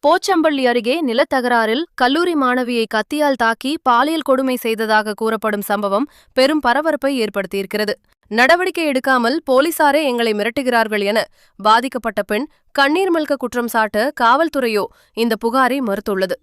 போச்சம்பள்ளி அருகே நிலத்தகராறில் கல்லூரி மாணவியை கத்தியால் தாக்கி பாலியல் கொடுமை செய்ததாக கூறப்படும் சம்பவம் பெரும் பரபரப்பை ஏற்படுத்தியிருக்கிறது. நடவடிக்கை எடுக்காமல் போலீசாரே எங்களை மிரட்டுகிறார்கள் என பாதிக்கப்பட்ட பெண் கண்ணீர் மல்க குற்றம் சாட்ட காவல்துறையோ இந்த புகாரை மறுத்துள்ளது.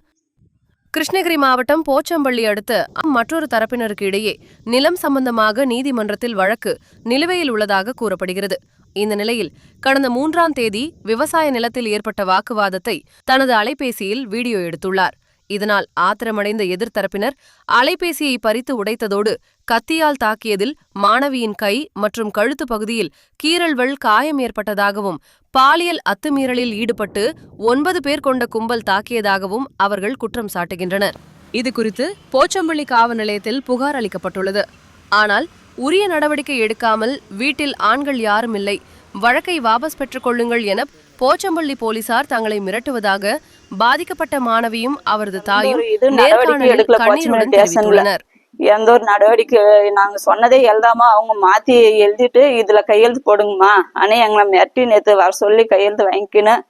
கிருஷ்ணகிரி மாவட்டம் போச்சம்பள்ளி அடுத்த மற்றொரு தரப்பினருக்கு இடையே நிலம் சம்பந்தமாக நீதிமன்றத்தில் வழக்கு நிலுவையில் உள்ளதாக கூறப்படுகிறது. இந்த நிலையில் கடந்த 3ஆம் தேதி விவசாய நிலத்தில் ஏற்பட்ட வாக்குவாதத்தை தனது அலைபேசியில் வீடியோ எடுத்துள்ளார். இதனால் ஆத்திரமடைந்த எதிர்த்தரப்பினர் அலைபேசியை பறித்து உடைத்ததோடு கத்தியால் தாக்கியதில் மாணவியின் கை மற்றும் கழுத்து பகுதியில் கீறல்கள் காயம் ஏற்பட்டதாகவும் பாலியல் அத்துமீறலில் ஈடுபட்டு 9 பேர் கொண்ட கும்பல் தாக்கியதாகவும் அவர்கள் குற்றம் சாட்டுகின்றனர். இதுகுறித்து போச்சம்பள்ளி காவல் நிலையத்தில் புகார் அளிக்கப்பட்டுள்ளது. ஆனால் உரிய நடவடிக்கை எடுக்காமல் வீட்டில் ஆண்கள் யாரும் இல்லை, வழக்கை வாபஸ் பெற்றுக் கொள்ளுங்கள் என போச்சம்பள்ளி போலீசார் தங்களை மிரட்டுவதாக பாதிக்கப்பட்ட மாணவியும் அவரது தாயும் நேர்காணலில் கண்ணீருடன் தெரிவித்துள்ளனர். எந்த ஒரு நடவடிக்கை நாங்க சொன்னதே எழுதாம அவங்க மாத்தி எழுதிட்டு இதுல கையெழுத்து போடுங்கம்மா ஆனா எங்களை மிரட்டி நேத்து வர சொல்லி கையெழுத்து வாங்கிக்கணும்.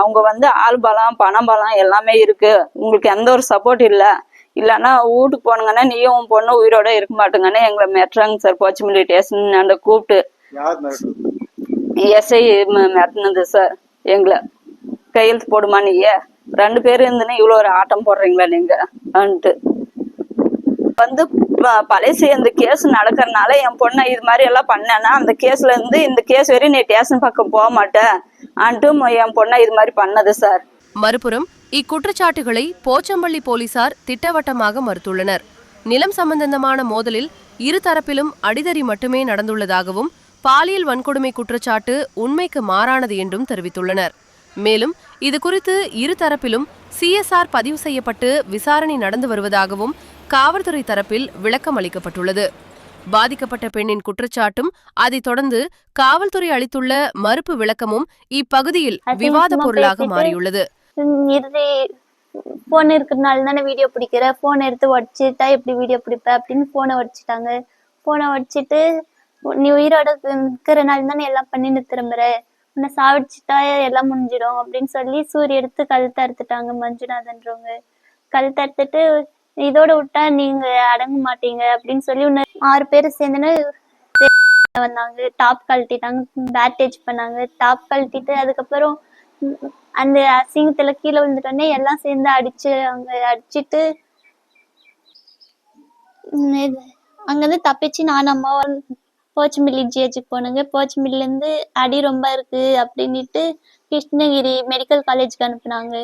அவங்க ஆள் பலம் பணம் பலம் எல்லாமே இருக்கு, உங்களுக்கு எந்த ஒரு சப்போர்ட் இல்லைன்னா வீட்டுக்கு போனுங்கன்னா நீயும் உன் பொண்ணு உயிரோட இருக்க மாட்டேங்கன்னு எங்களை மிரட்டுறாங்க சார். போச்சம்பள்ளி ஸ்டேஷன் அந்த கூப்பிட்டு எஸ்ஐ மிரட்டினது சார். எங்களை கையெழுத்து போடுமா நீங்க 2 பேர் இருந்துன்னு இவ்வளோ ஒரு ஆட்டம் போடுறீங்களா நீங்க பழைய இந்த கேஸ் நடக்கிறதுனால என் பொண்ணை இது மாதிரி எல்லாம் பண்ணேன்னா அந்த கேஸ்ல இருந்து இந்த கேஸ் வரையும் நீ ஸ்டேஷன் பக்கம் போக மாட்டேன் என் பொண்ணை இது மாதிரி பண்ணது சார். மறுபுறம் இக்குற்றச்சாட்டுகளை போச்சம்பள்ளி போலீசார் திட்டவட்டமாக மறுத்துள்ளனர். நிலம் சம்பந்தமான மோதலில் இரு தரப்பிலும் அடிதடி மட்டுமே நடந்துள்ளதாகவும் பாலியல் வன்கொடுமை குற்றச்சாட்டு உண்மைக்கு மாறானது என்றும் தெரிவித்துள்ளனர். மேலும் இதுகுறித்து இரு தரப்பிலும் CSR பதிவு செய்யப்பட்டு விசாரணை நடந்து வருவதாகவும் காவல்துறை தரப்பில் விளக்கம் அளிக்கப்பட்டுள்ளது. பாதிக்கப்பட்ட பெண்ணின் குற்றச்சாட்டும் அதைத் தொடர்ந்து காவல்துறை அளித்துள்ள மறுப்பு விளக்கமும் இப்பகுதியில் விவாத பொருளாக மாறியுள்ளது. போன் இருக்கிறதுனால தானே வீடியோ பிடிக்கிற, போன் எடுத்து உடச்சிட்டா எப்படி வீடியோ பிடிப்ப அப்படின்னு போனை உடச்சிட்டாங்க. போனை உடச்சிட்டு நீ உயிரோட இருக்கிறனால தானே எல்லாம் பண்ணிட்டு திரும்புற, உன்னை சாவிடிச்சுட்டா எல்லாம் முடிஞ்சிடும் அப்படின்னு சொல்லி சூரிய எடுத்து கழுத்து அறுத்துட்டாங்க. மஞ்சுநாதன்றவங்க கழுத்து அறுத்துட்டு இதோட விட்டா நீங்க அடங்க மாட்டீங்க அப்படின்னு சொல்லி 6 பேர் சேர்ந்துன்னு வந்தாங்க. டாப் கழட்டிட்டாங்க, பேட்டேஜ் பண்ணாங்க. டாப் கழட்டிட்டு அதுக்கப்புறம் அந்த அசிங்கத்துல கீழே விழுந்துட்டோன்னே எல்லாம் சேர்ந்து அடிச்சுட்டு அங்கிருந்து தப்பிச்சு நான் அம்மா போச்சம்பள்ளி ஜிஹெச்சுக்கு போனாங்க. போச்சம்பள்ளில இருந்து அடி ரொம்ப இருக்கு அப்படின்ட்டு கிருஷ்ணகிரி மெடிக்கல் காலேஜுக்கு அனுப்புனாங்க.